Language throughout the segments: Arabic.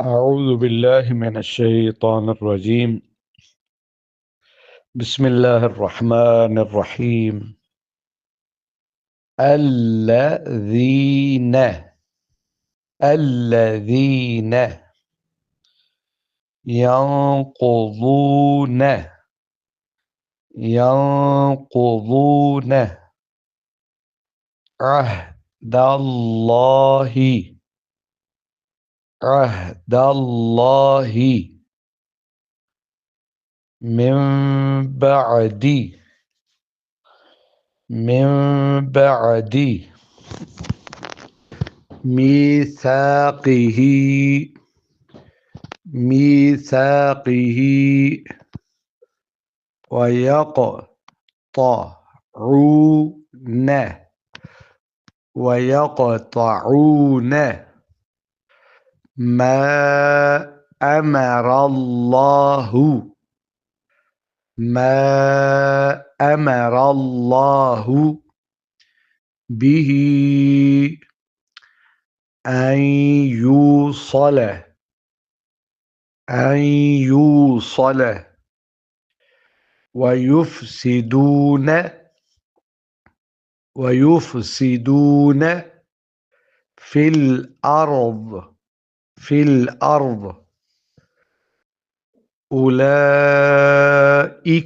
أعوذ بالله من الشيطان الرجيم. بسم الله الرحمن الرحيم. الذين ينقضون عهد الله من بعد ميثاقه ويقطعون ما أمر الله به أن يوصل ويفسدون في الأرض أولئك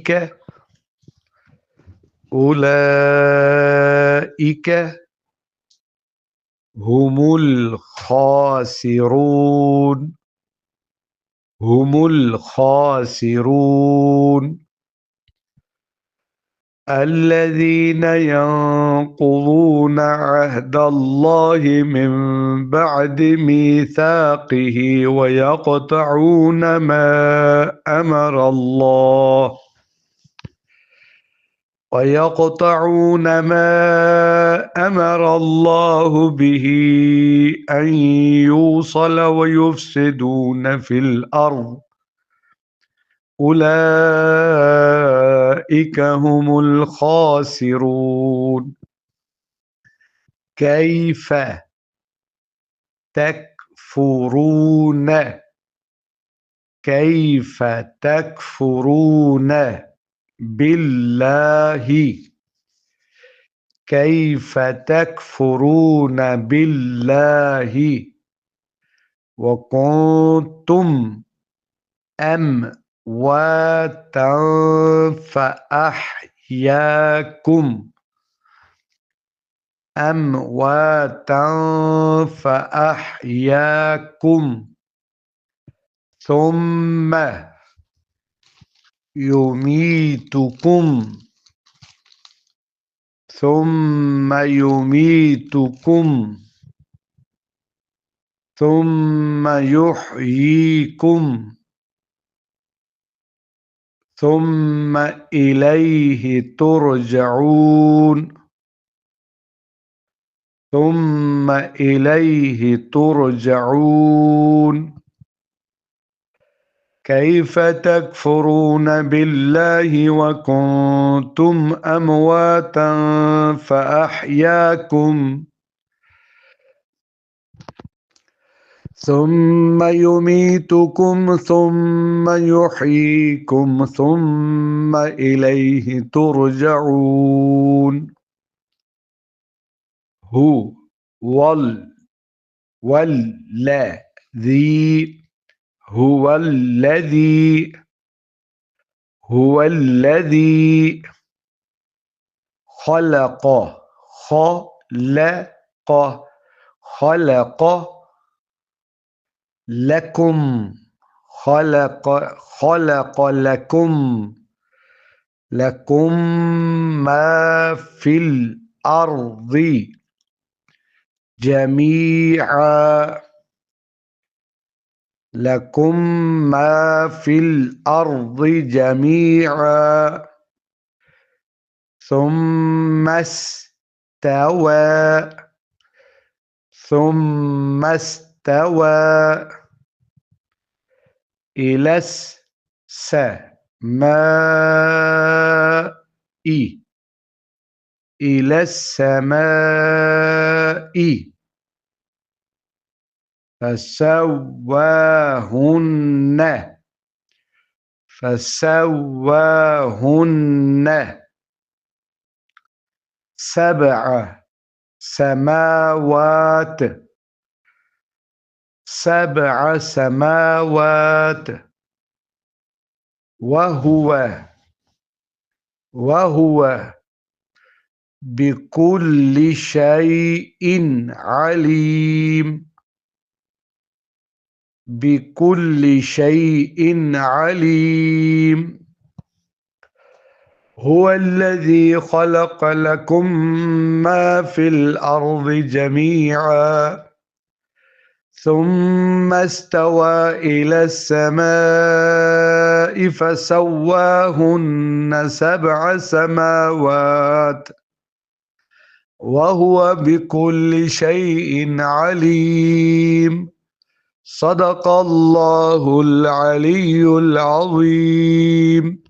هم الخاسرون الذين ينقضون عهد الله من بعد ميثاقه ويقطعون ما أمر الله به أن يوصل ويفسدون في الأرض أولئك هم الخاسرون. كيف تكفرون بالله وكنتم أمواتا فأحياكم ثم يميتكم ثم يحييكم ثم إليه ترجعون. كيف تكفرون بالله وكنتم أمواتا فأحياكم ثم يميتكم ثم يحييكم ثم إليه ترجعون. هو الذي خلق لكم ما في الأرض جميعا ثم استوى إلى السماء فسواهن فسواهن سبع سماوات سبع سماوات وهو بكل شيء عليم بكل شيء عليم. هو الذي خلق لكم ما في الأرض جميعا ثم استوى إلى السماء فسواهن سبع سماوات وهو بكل شيء عليم. صدق الله العلي العظيم.